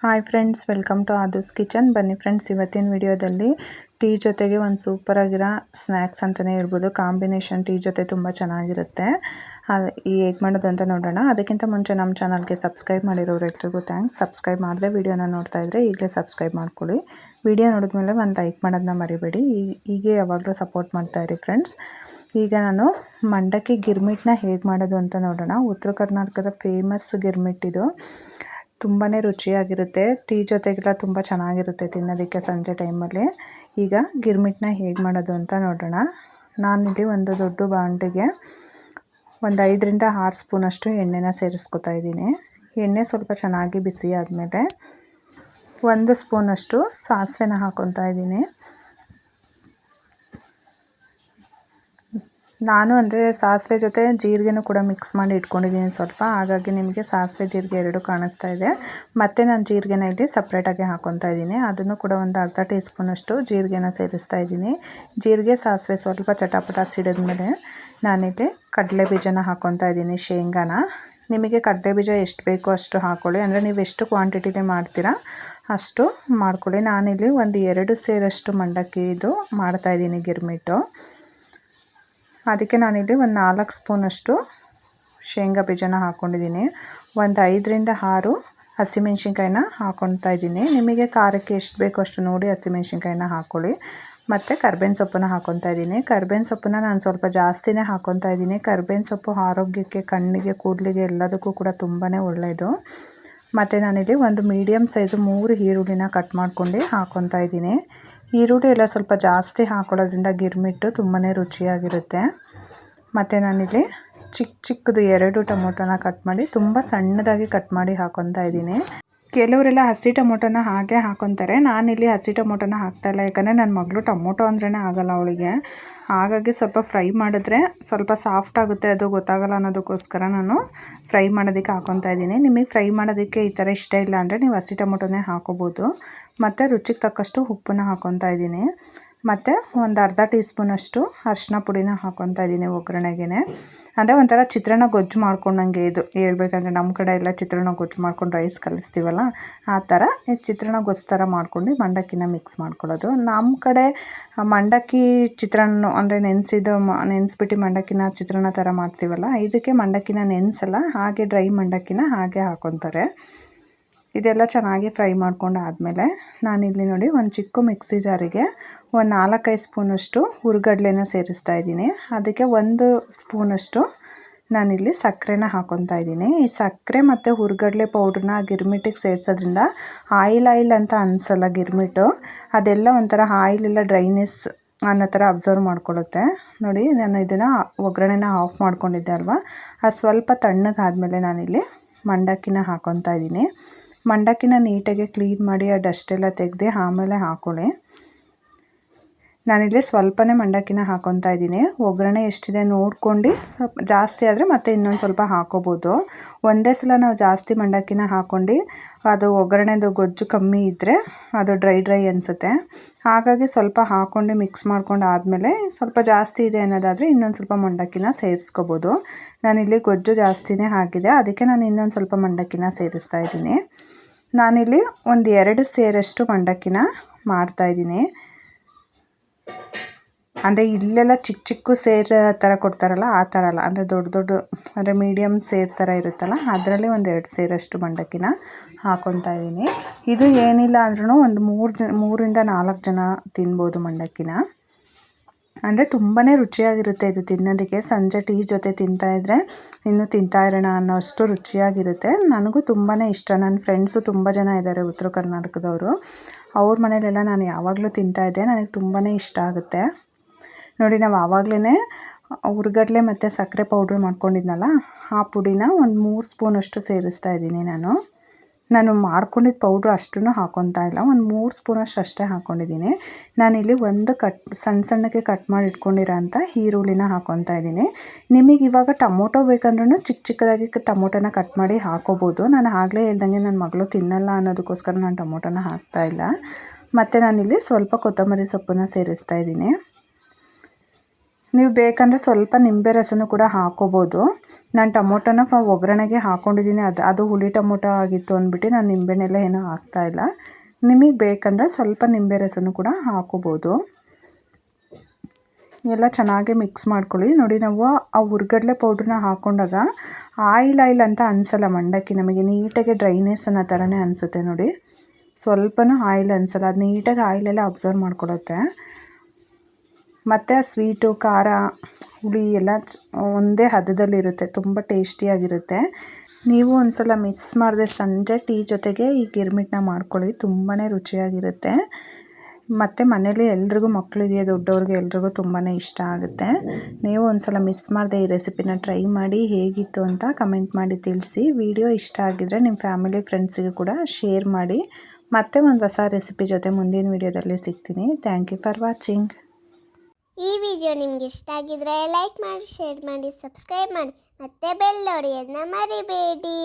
Hi friends, welcome to Aadu's kitchen. ಬನ್ನಿ friends, ಇವತ್ತಿನ ವಿಡಿಯೋದಲ್ಲಿ ಟೀ ಜೊತೆಗೆ ಒಂದು ಸೂಪರಾಗಿರೋ ಸ್ನ್ಯಾಕ್ಸ್ ಅಂತಲೇ ಇರ್ಬೋದು. ಕಾಂಬಿನೇಷನ್ ಟೀ ಜೊತೆ ತುಂಬ ಚೆನ್ನಾಗಿರುತ್ತೆ. ಈ ಹೇಗೆ ಮಾಡೋದು ಅಂತ ನೋಡೋಣ. ಅದಕ್ಕಿಂತ ಮುಂಚೆ ನಮ್ಮ ಚಾನಲ್ಗೆ ಸಬ್ಸ್ಕ್ರೈಬ್ ಮಾಡಿರೋರೆಲ್ಲರಿಗೂ ಥ್ಯಾಂಕ್ಸ್. ಸಬ್ಸ್ಕ್ರೈಬ್ ಮಾಡದೆ ವಿಡಿಯೋನ ನೋಡ್ತಾ ಇದ್ದರೆ ಈಗಲೇ ಸಬ್ಸ್ಕ್ರೈಬ್ ಮಾಡ್ಕೊಳ್ಳಿ. ವಿಡಿಯೋ ನೋಡಿದ್ಮೇಲೆ ಒಂದು ಲೈಕ್ ಮಾಡೋದನ್ನ ಮರಿಬೇಡಿ. ಹೀಗೆ ಯಾವಾಗಲೂ ಸಪೋರ್ಟ್ ಮಾಡ್ತಾಯಿರಿ ಫ್ರೆಂಡ್ಸ್. ಈಗ ನಾನು ಮಂಡಕ್ಕಿ ಗಿರ್ಮಿಟ್ನ ಹೇಗೆ ಮಾಡೋದು ಅಂತ ನೋಡೋಣ. ಉತ್ತರ ಕರ್ನಾಟಕದ ಫೇಮಸ್ ಗಿರ್ಮಿಟ್ ಇದು. ತುಂಬಾ ರುಚಿಯಾಗಿರುತ್ತೆ. ಟೀ ಜೊತೆಗೆಲ್ಲ ತುಂಬ ಚೆನ್ನಾಗಿರುತ್ತೆ ತಿನ್ನೋದಕ್ಕೆ ಸಂಜೆ ಟೈಮಲ್ಲಿ. ಈಗ ಗಿರ್ಮಿಟ್ನ ಹೇಗೆ ಮಾಡೋದು ಅಂತ ನೋಡೋಣ. ನಾನಿಲ್ಲಿ ಒಂದು ದೊಡ್ಡ ಬಾಂಡಿಗೆ ಒಂದು 5ರಿಂದ 6 ಸ್ಪೂನಷ್ಟು ಎಣ್ಣೆನ ಸೇರಿಸ್ಕೊತಾ ಇದ್ದೀನಿ. ಎಣ್ಣೆ ಸ್ವಲ್ಪ ಚೆನ್ನಾಗಿ ಬಿಸಿ ಆದಮೇಲೆ 1 ಸ್ಪೂನಷ್ಟು ಸಾಸಿವೆನ ಹಾಕ್ಕೊತಾ ಇದ್ದೀನಿ. ನಾನು ಅಂದರೆ ಸಾಸಿವೆ ಜೊತೆ ಜೀರಿಗೆನೂ ಕೂಡ ಮಿಕ್ಸ್ ಮಾಡಿ ಇಟ್ಕೊಂಡಿದ್ದೀನಿ ಸ್ವಲ್ಪ. ಹಾಗಾಗಿ ನಿಮಗೆ ಸಾಸಿವೆ ಜೀರಿಗೆ ಎರಡು ಕಾಣಿಸ್ತಾ ಇದೆ. ಮತ್ತು ನಾನು ಜೀರಿಗೆನ ಇಲ್ಲಿ ಸಪ್ರೇಟಾಗಿ ಹಾಕ್ಕೊತಾ ಇದ್ದೀನಿ. ಅದನ್ನು ಕೂಡ ಒಂದು ಅರ್ಧ ಟೀ ಸ್ಪೂನಷ್ಟು ಜೀರಿಗೆನ ಸೇರಿಸ್ತಾ ಇದ್ದೀನಿ. ಜೀರಿಗೆ ಸಾಸಿವೆ ಸ್ವಲ್ಪ ಚಟಾಪಟ ಸಿಡಿದ್ಮೇಲೆ ನಾನಿಲ್ಲಿ ಕಡಲೆ ಬೀಜನ ಹಾಕ್ಕೊತಾ ಇದ್ದೀನಿ, ಶೇಂಗಾನ. ನಿಮಗೆ ಕಡಲೆ ಬೀಜ ಎಷ್ಟು ಬೇಕೋ ಅಷ್ಟು ಹಾಕ್ಕೊಳ್ಳಿ. ಅಂದರೆ ನೀವು ಎಷ್ಟು ಕ್ವಾಂಟಿಟಿಲಿ ಮಾಡ್ತೀರಾ ಅಷ್ಟು ಮಾಡ್ಕೊಳ್ಳಿ. ನಾನಿಲ್ಲಿ ಒಂದು 2 ಸೇರಷ್ಟು ಮಂಡಕ್ಕಿ ಇದು ಮಾಡ್ತಾಯಿದ್ದೀನಿ ಗಿರ್ಮಿಟ್ಟು. ಅದಕ್ಕೆ ನಾನಿಲ್ಲಿ ಒಂದು 4 ಸ್ಪೂನಷ್ಟು ಶೇಂಗಾ ಬೀಜನ ಹಾಕ್ಕೊಂಡಿದ್ದೀನಿ. ಒಂದು 5ರಿಂದ 6 ಹಸಿಮೆಣ್ಸಿನ್ಕಾಯಿನ ಹಾಕ್ಕೊತಾ ಇದ್ದೀನಿ. ನಿಮಗೆ ಖಾರಕ್ಕೆ ಎಷ್ಟು ಬೇಕೋ ಅಷ್ಟು ನೋಡಿ ಹಸಿಮೆಣ್ಸಿನ್ಕಾಯಿನ ಹಾಕ್ಕೊಳ್ಳಿ. ಮತ್ತು ಕರ್ಬೇವಿನ ಸೊಪ್ಪನ್ನ ಹಾಕ್ಕೊತಾ ಇದ್ದೀನಿ. ಕರ್ಬೇವಿನ ಸೊಪ್ಪನ್ನ ನಾನು ಸ್ವಲ್ಪ ಜಾಸ್ತಿನೇ ಹಾಕ್ಕೊತಾ ಇದ್ದೀನಿ. ಕರ್ಬೇವಿನ ಸೊಪ್ಪು ಆರೋಗ್ಯಕ್ಕೆ, ಕಣ್ಣಿಗೆ, ಕೂದಲಿಗೆ ಎಲ್ಲದಕ್ಕೂ ಕೂಡ ತುಂಬಾ ಒಳ್ಳೆಯದು. ಮತ್ತು ನಾನಿಲ್ಲಿ ಒಂದು ಮೀಡಿಯಮ್ ಸೈಜು 3 ಈರುಳ್ಳಿನ ಕಟ್ ಮಾಡ್ಕೊಂಡು ಹಾಕ್ಕೊತಾ ಇದ್ದೀನಿ. ಈರುಳ್ಳಿ ಎಲ್ಲ ಸ್ವಲ್ಪ ಜಾಸ್ತಿ ಹಾಕ್ಕೊಳ್ಳೋದ್ರಿಂದ ಗಿರ್ಮಿಟ್ಟು ತುಂಬಾ ರುಚಿಯಾಗಿರುತ್ತೆ. ಮತ್ತು ನಾನಿಲ್ಲಿ ಚಿಕ್ಕದು 2 ಟೊಮೊಟೊನ ಕಟ್ ಮಾಡಿ ತುಂಬ ಸಣ್ಣದಾಗಿ ಕಟ್ ಮಾಡಿ ಹಾಕ್ಕೊತಾ ಇದ್ದೀನಿ. ಕೆಲವರೆಲ್ಲ ಹಸಿ ಟೊಮೊಟೊನ ಹಾಗೆ ಹಾಕ್ಕೊತಾರೆ. ನಾನಿಲ್ಲಿ ಹಸಿ ಟೊಮೊಟೊನ ಹಾಕ್ತಾಯಿಲ್ಲ. ಯಾಕಂದರೆ ನನ್ನ ಮಗಳು ಟೊಮೊಟೊ ಅಂದ್ರೇ ಆಗಲ್ಲ ಅವಳಿಗೆ. ಹಾಗಾಗಿ ಸ್ವಲ್ಪ ಫ್ರೈ ಮಾಡಿದ್ರೆ ಸ್ವಲ್ಪ ಸಾಫ್ಟ್ ಆಗುತ್ತೆ, ಅದು ಗೊತ್ತಾಗಲ್ಲ ಅನ್ನೋದಕ್ಕೋಸ್ಕರ ನಾನು ಫ್ರೈ ಮಾಡೋದಕ್ಕೆ ಹಾಕ್ಕೊತಾ ಇದ್ದೀನಿ. ನಿಮಗೆ ಫ್ರೈ ಮಾಡೋದಕ್ಕೆ ಈ ಥರ ಇಷ್ಟ ಇಲ್ಲ ಅಂದರೆ ನೀವು ಹಸಿ ಟೊಮೊಟೊನೇ ಹಾಕೋಬೋದು. ಮತ್ತು ರುಚಿಗೆ ತಕ್ಕಷ್ಟು ಉಪ್ಪನ್ನ ಹಾಕ್ಕೊತಾ ಇದ್ದೀನಿ. ಮತ್ತು ಒಂದು ಅರ್ಧ ಟೀ ಸ್ಪೂನಷ್ಟು ಅರಿಶಿನ ಪುಡಿನ ಹಾಕ್ಕೊತಾ ಇದ್ದೀನಿ ಒಗ್ಗರಣೆಗೆ. ಅಂದರೆ ಒಂಥರ ಚಿತ್ರಾನ್ನ ಗೊಜ್ಜು ಮಾಡ್ಕೊಂಡಂಗೆ ಇದು ಹೇಳ್ಬೇಕಂದ್ರೆ. ನಮ್ಮ ಕಡೆ ಎಲ್ಲ ಚಿತ್ರಾನ್ನ ಗೊಜ್ಜು ಮಾಡ್ಕೊಂಡು ರೈಸ್ ಕಲಿಸ್ತೀವಲ್ಲ, ಆ ಥರ ಚಿತ್ರಾನ್ನ ಗೊಜ್ಜು ಥರ ಮಾಡ್ಕೊಂಡು ಮಂಡಕ್ಕಿನ ಮಿಕ್ಸ್ ಮಾಡ್ಕೊಳ್ಳೋದು. ನಮ್ಮ ಕಡೆ ಮಂಡಕ್ಕಿ ಚಿತ್ರಾನ್ನ ಅಂದರೆ ನೆನೆಸ್ಬಿಟ್ಟು ಮಂಡಕ್ಕಿನ ಚಿತ್ರಾನ್ನ ಥರ ಮಾಡ್ತೀವಲ್ಲ, ಇದಕ್ಕೆ ಮಂಡಕ್ಕಿನ ನೆನೆಸಲ್ಲ, ಹಾಗೆ ಡ್ರೈ ಮಂಡಕ್ಕಿನ ಹಾಗೆ ಹಾಕ್ಕೊತಾರೆ. ಇದೆಲ್ಲ ಚೆನ್ನಾಗಿ ಫ್ರೈ ಮಾಡ್ಕೊಂಡು ಆದಮೇಲೆ ನಾನಿಲ್ಲಿ ನೋಡಿ ಒಂದು ಚಿಕ್ಕ ಮಿಕ್ಸಿ ಜಾರಿಗೆ ಒಂದು 4-5 ಸ್ಪೂನಷ್ಟು ಹುರಿಗಡಲೆನ ಸೇರಿಸ್ತಾ ಇದ್ದೀನಿ. ಅದಕ್ಕೆ 1 ಸ್ಪೂನಷ್ಟು ನಾನಿಲ್ಲಿ ಸಕ್ಕರೆನ ಹಾಕ್ಕೊತಾ ಇದ್ದೀನಿ. ಈ ಸಕ್ಕರೆ ಮತ್ತು ಹುರಿಗಡಲೆ ಪೌಡ್ರನ್ನ ಗಿರ್ಮಿಟ್ಟಿಗೆ ಸೇರಿಸೋದ್ರಿಂದ ಆಯಿಲ್ ಅಂತ ಅನಿಸಲ್ಲ ಗಿರ್ಮಿಟ್ಟು. ಅದೆಲ್ಲ ಒಂಥರ ಆಯಿಲೆಲ್ಲ ಡ್ರೈನೆಸ್ ಅನ್ನೋ ಥರ ಅಬ್ಸರ್ವ್ ಮಾಡ್ಕೊಳ್ಳುತ್ತೆ. ನೋಡಿ, ನಾನು ಇದನ್ನು ಒಗ್ಗರಣೆನ ಆಫ್ ಮಾಡ್ಕೊಂಡಿದ್ದೆ ಅಲ್ವಾ, ಅದು ಸ್ವಲ್ಪ ತಣ್ಣಗಾದಮೇಲೆ ನಾನಿಲ್ಲಿ ಮಂಡಕ್ಕಿನ ಹಾಕ್ಕೊತಾ ಇದ್ದೀನಿ. ಮಂಡಕ್ಕಿನ ನೀಟಾಗಿ ಕ್ಲೀನ್ ಮಾಡಿ ಆ ಡಸ್ಟೆಲ್ಲ ತೆಗೆದು ಆಮೇಲೆ ಹಾಕ್ಕೊಳ್ಳಿ. ನಾನಿಲ್ಲಿ ಸ್ವಲ್ಪನೇ ಮಂಡಕ್ಕಿನ ಹಾಕ್ಕೊತಾ ಇದ್ದೀನಿ. ಒಗ್ಗರಣೆ ಎಷ್ಟಿದೆ ನೋಡ್ಕೊಂಡು ಸ್ವಲ್ಪ ಜಾಸ್ತಿ ಆದರೆ ಮತ್ತೆ ಇನ್ನೊಂದು ಸ್ವಲ್ಪ ಹಾಕ್ಕೋಬೋದು. ಒಂದೇ ಸಲ ನಾವು ಜಾಸ್ತಿ ಮಂಡಕ್ಕಿನ ಹಾಕ್ಕೊಂಡು ಅದು ಒಗ್ಗರಣೆದು ಗೊಜ್ಜು ಕಮ್ಮಿ ಇದ್ದರೆ ಅದು ಡ್ರೈ ಅನಿಸುತ್ತೆ. ಹಾಗಾಗಿ ಸ್ವಲ್ಪ ಹಾಕ್ಕೊಂಡು ಮಿಕ್ಸ್ ಮಾಡ್ಕೊಂಡು ಆದಮೇಲೆ ಸ್ವಲ್ಪ ಜಾಸ್ತಿ ಇದೆ ಅನ್ನೋದಾದರೆ ಇನ್ನೊಂದು ಸ್ವಲ್ಪ ಮಂಡಕ್ಕಿನ ಸೇರಿಸ್ಕೋಬೋದು. ನಾನಿಲ್ಲಿ ಗೊಜ್ಜು ಜಾಸ್ತಿನೇ ಹಾಕಿದೆ, ಅದಕ್ಕೆ ನಾನು ಇನ್ನೊಂದು ಸ್ವಲ್ಪ ಮಂಡಕ್ಕಿನ ಸೇರಿಸ್ತಾ ಇದ್ದೀನಿ. ನಾನಿಲ್ಲಿ ಒಂದು 2 ಸೇರಷ್ಟು ಮಂಡಕ್ಕಿನ ಮಾಡ್ತಾಯಿದ್ದೀನಿ. ಅಂದರೆ ಇಲ್ಲೆಲ್ಲ ಚಿಕ್ಕ ಸೇರು ಥರ ಕೊಡ್ತಾರಲ್ಲ, ಆ ಥರ ಅಲ್ಲ. ಅಂದರೆ ದೊಡ್ಡ ಅಂದರೆ ಮೀಡಿಯಮ್ ಸೇರು ಥರ ಇರುತ್ತಲ್ಲ, ಅದರಲ್ಲಿ ಒಂದು 2 ಸೇರಷ್ಟು ಮಂಡಕ್ಕಿನ ಹಾಕ್ಕೊತಾ ಇದ್ದೀನಿ. ಇದು ಏನಿಲ್ಲ ಅಂದ್ರೂ ಒಂದು 3ರಿಂದ 4 ಜನ ತಿನ್ಬೋದು ಮಂಡಕ್ಕಿನ. ಅಂದರೆ ತುಂಬಾ ರುಚಿಯಾಗಿರುತ್ತೆ ಇದು ತಿನ್ನೋದಕ್ಕೆ. ಸಂಜೆ ಟೀ ಜೊತೆ ತಿಂತಾಯಿದ್ರೆ ಇನ್ನೂ ತಿಂತಾ ಇರೋಣ ಅನ್ನೋಷ್ಟು ರುಚಿಯಾಗಿರುತ್ತೆ. ನನಗೂ ತುಂಬಾ ಇಷ್ಟ. ನನ್ನ ಫ್ರೆಂಡ್ಸು ತುಂಬ ಜನ ಇದ್ದಾರೆ ಉತ್ತರ ಕರ್ನಾಟಕದವರು. ಅವ್ರ ಮನೇಲೆಲ್ಲ ನಾನು ಯಾವಾಗಲೂ ತಿಂತಾಯಿದ್ದೆ. ನನಗೆ ತುಂಬಾ ಇಷ್ಟ ಆಗುತ್ತೆ. ನೋಡಿ, ನಾವು ಆವಾಗಲೇ ಹುರಿಗಡಲೆ ಮತ್ತು ಸಕ್ಕರೆ ಪೌಡ್ರ್ ಮಾಡ್ಕೊಂಡಿದ್ನಲ್ಲ, ಆ ಪುಡಿನ ಒಂದು 3 ಸ್ಪೂನಷ್ಟು ಸೇರಿಸ್ತಾ ಇದ್ದೀನಿ. ನಾನು ಮಾಡ್ಕೊಂಡಿದ್ದ ಪೌಡ್ರು ಅಷ್ಟನ್ನು ಹಾಕ್ಕೊತಾ ಇಲ್ಲ, ಒಂದು 3 ಸ್ಪೂನಷ್ಟು ಅಷ್ಟೇ ಹಾಕ್ಕೊಂಡಿದ್ದೀನಿ. ನಾನಿಲ್ಲಿ ಒಂದು ಸಣ್ಣಕ್ಕೆ ಕಟ್ ಮಾಡಿ ಇಟ್ಕೊಂಡಿರೋ ಅಂಥ ಈರುಳ್ಳಿನ ಹಾಕ್ಕೊತಾ ಇದ್ದೀನಿ. ನಿಮಗೆ ಇವಾಗ ಟೊಮೊಟೊ ಬೇಕಂದ್ರೂ ಚಿಕ್ಕದಾಗಿ ಟೊಮೊಟೊನ ಕಟ್ ಮಾಡಿ ಹಾಕ್ಕೋಬೋದು. ನಾನು ಆಗಲೇ ಹೇಳ್ದಂಗೆ ನನ್ನ ಮಗಳು ತಿನ್ನಲ್ಲ ಅನ್ನೋದಕ್ಕೋಸ್ಕರ ನಾನು ಟೊಮೊಟೊನ ಹಾಕ್ತಾಯಿಲ್ಲ. ಮತ್ತು ನಾನಿಲ್ಲಿ ಸ್ವಲ್ಪ ಕೊತ್ತಂಬರಿ ಸೊಪ್ಪನ್ನು ಸೇರಿಸ್ತಾ ಇದ್ದೀನಿ. ನೀವು ಬೇಕಂದರೆ ಸ್ವಲ್ಪ ನಿಂಬೆ ರಸನೂ ಕೂಡ ಹಾಕೋಬೋದು. ನಾನು ಟೊಮೊಟೊನ ಒಗ್ಗರಣೆಗೆ ಹಾಕ್ಕೊಂಡಿದ್ದೀನಿ, ಅದು ಹುಳಿ ಟೊಮೊಟೊ ಆಗಿತ್ತು ಅಂದ್ಬಿಟ್ಟು ನಾನು ನಿಂಬೆನೆಲ್ಲ ಏನೂ ಹಾಕ್ತಾಯಿಲ್ಲ. ನಿಮಗೆ ಬೇಕಂದರೆ ಸ್ವಲ್ಪ ನಿಂಬೆ ರಸನೂ ಕೂಡ ಹಾಕೋಬೋದು. ಎಲ್ಲ ಚೆನ್ನಾಗಿ ಮಿಕ್ಸ್ ಮಾಡ್ಕೊಳ್ಳಿ. ನೋಡಿ, ನಾವು ಆ ಹುರ್ಗಡ್ಲೆ ಪೌಡ್ರನ್ನ ಹಾಕ್ಕೊಂಡಾಗ ಆಯಿಲ್ ಅಂತ ಅನಿಸಲ್ಲ ಮಂಡಕ್ಕಿ, ನಮಗೆ ನೀಟಾಗಿ ಡ್ರೈನೆಸ್ ಅನ್ನೋ ಥರನೇ ಅನಿಸುತ್ತೆ. ನೋಡಿ, ಸ್ವಲ್ಪನೂ ಆಯಿಲ್ ಅನಿಸಲ್ಲ, ಅದು ನೀಟಾಗಿ ಆಯಿಲೆಲ್ಲ ಅಬ್ಸರ್ವ್ ಮಾಡ್ಕೊಳ್ಳುತ್ತೆ. ಮತ್ತು ಸ್ವೀಟು, ಖಾರ, ಹುಳಿ ಎಲ್ಲ ಒಂದೇ ಹದದಲ್ಲಿರುತ್ತೆ, ತುಂಬ ಟೇಸ್ಟಿಯಾಗಿರುತ್ತೆ. ನೀವು ಒಂದು ಸಲ ಮಿಸ್ ಮಾಡದೆ ಸಂಜೆ ಟೀ ಜೊತೆಗೆ ಈ ಗಿರ್ಮಿಟ್ನ ಮಾಡ್ಕೊಳ್ಳಿ, ತುಂಬಾ ರುಚಿಯಾಗಿರುತ್ತೆ. ಮತ್ತು ಮನೇಲಿ ಎಲ್ರಿಗೂ, ಮಕ್ಕಳಿಗೆ, ದೊಡ್ಡವ್ರಿಗೆ ಎಲ್ರಿಗೂ ತುಂಬಾ ಇಷ್ಟ ಆಗುತ್ತೆ. ನೀವು ಒಂದು ಸಲ ಮಿಸ್ ಮಾಡದೆ ಈ ರೆಸಿಪಿನ ಟ್ರೈ ಮಾಡಿ, ಹೇಗಿತ್ತು ಅಂತ ಕಮೆಂಟ್ ಮಾಡಿ ತಿಳಿಸಿ. ವಿಡಿಯೋ ಇಷ್ಟ ಆಗಿದ್ದರೆ ನಿಮ್ಮ ಫ್ಯಾಮಿಲಿ ಫ್ರೆಂಡ್ಸಿಗೆ ಕೂಡ ಶೇರ್ ಮಾಡಿ. ಮತ್ತೆ ಒಂದು ಹೊಸ ರೆಸಿಪಿ ಜೊತೆ ಮುಂದಿನ ವಿಡಿಯೋದಲ್ಲಿ ಸಿಗ್ತೀನಿ. Thank you for watching. ಈ ವಿಡಿಯೋ ನಿಮಗೆ ಇಷ್ಟ ಆಗಿದ್ರೆ ಲೈಕ್ ಮಾಡಿ, ಶೇರ್ ಮಾಡಿ, ಸಬ್ಸ್ಕ್ರೈಬ್ ಮಾಡಿ, ಮತ್ತೆ ಬೆಲ್ ಹೊಡೆಯೋದನ್ನ ಮರಿಬೇಡಿ.